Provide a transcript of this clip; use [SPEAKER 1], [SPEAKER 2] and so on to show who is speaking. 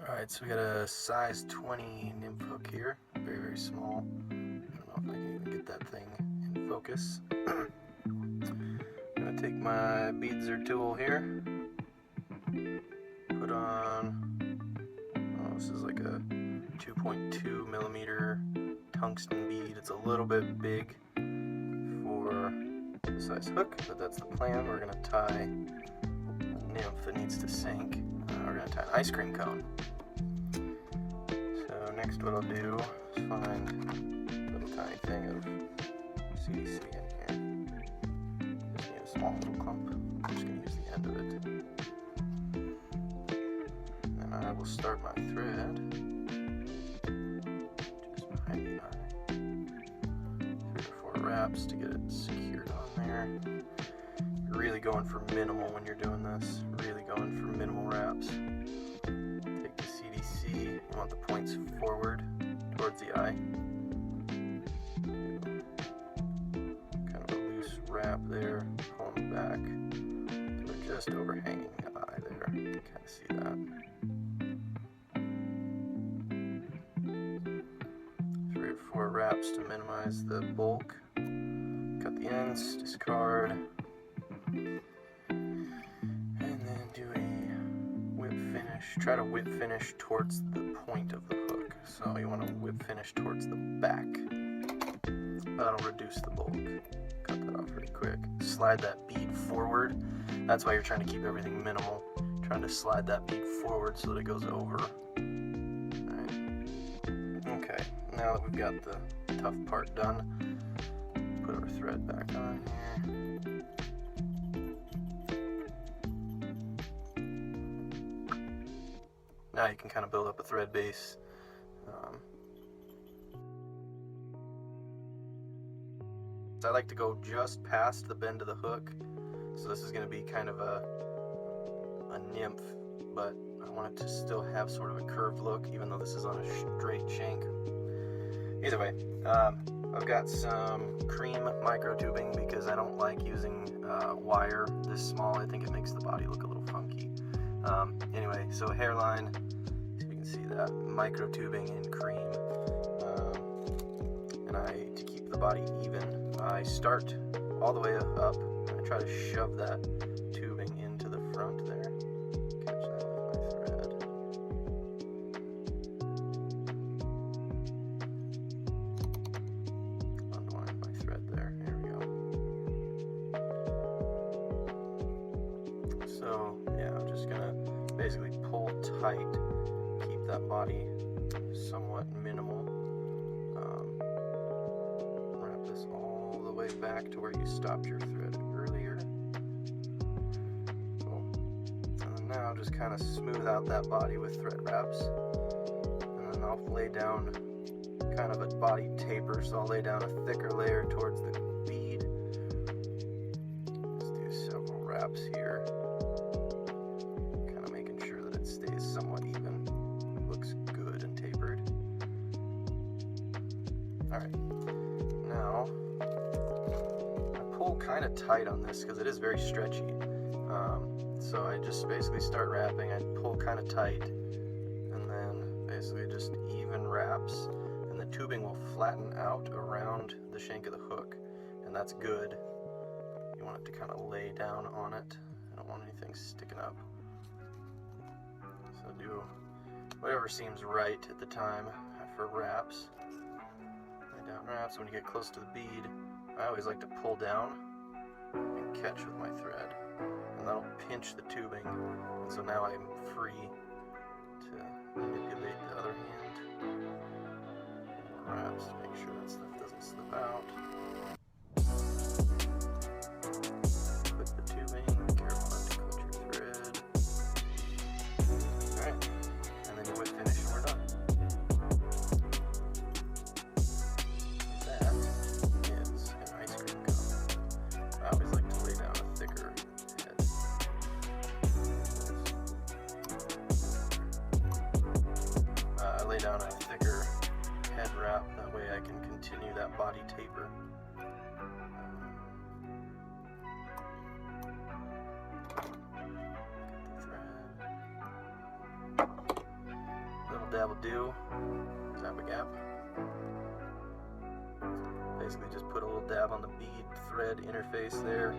[SPEAKER 1] Alright, so we got a size 20 nymph hook here, very, very small. I don't know if I can even get that thing in focus. I'm going to take my beadser tool here, put on, this is like a 2.2 millimeter tungsten bead. It's a little bit big for the size hook, but that's the plan. We're going to tie a nymph that needs to sink. We're going to tie an ice cream cone. So next what I'll do is find a little tiny thing of CDC in here. Just need a small little clump. I'm just going to use the end of it. And I will start my thread just behind the eye. 3 or 4 wraps to get it secured on there. You're really going for minimal when you're doing this. Really going for minimal wraps. Take the CDC. You want the points forward towards the eye. Kind of a loose wrap there. Pulling back. So we're just overhanging the eye there. You can kind of see that. 3 or 4 wraps to minimize the bulk. Cut the ends, discard, and then do a whip finish. Try to whip finish towards the point of the hook. So you want to whip finish towards the back. That'll reduce the bulk. Cut that off really quick. Slide that bead forward. That's why you're trying to keep everything minimal. Trying to slide that bead forward so that it goes over. Alright. Okay, now that we've got the tough part done, put our thread back on here. Now you can kind of build up a thread base. So I like to go just past the bend of the hook. So this is going to be kind of a nymph, but I want it to still have sort of a curved look, even though this is on a straight shank. Either way, I've got some cream micro tubing because I don't like using wire this small. I think it makes the body look a little funky. Anyway, so Hareline, so you can see that, micro tubing in cream. And to keep the body even, I start all the way up and I try to shove that tubing into the front there. Catch that with my thread. Unwind my thread there. There we go. So yeah, I'm just gonna basically pull tight, keep that body somewhat minimal. Wrap this all the way back to where you stopped your thread earlier. Cool. And then now just kind of smooth out that body with thread wraps. And then I'll lay down kind of a body taper, so I'll lay down a thicker layer towards the bead. Let's do several wraps here. Kind of making sure that it stays somewhat even. It looks good and tapered. Alright. Now, I pull kind of tight on this because it is very stretchy. So I just basically start wrapping, I pull kind of tight, and then basically just even wraps, and the tubing will flatten out around the shank of the hook, and that's good. You want it to kind of lay down on it. I don't want anything sticking up. So do whatever seems right at the time for wraps. Lay down wraps. When you get close to the bead, I always like to pull down and catch with my thread, and that'll pinch the tubing, and so now I'm free to manipulate the other hand. More wraps to make sure that stuff doesn't slip out. Put the tubing, careful not to cut your thread. Alright, and then you whip finish and we're done. That is an ice cream cone. I always like to lay down a thicker head. I lay down a thicker head wrap, that way I can continue that body taper. dab will do. Zap a gap. Basically just put a little dab on the bead thread interface there.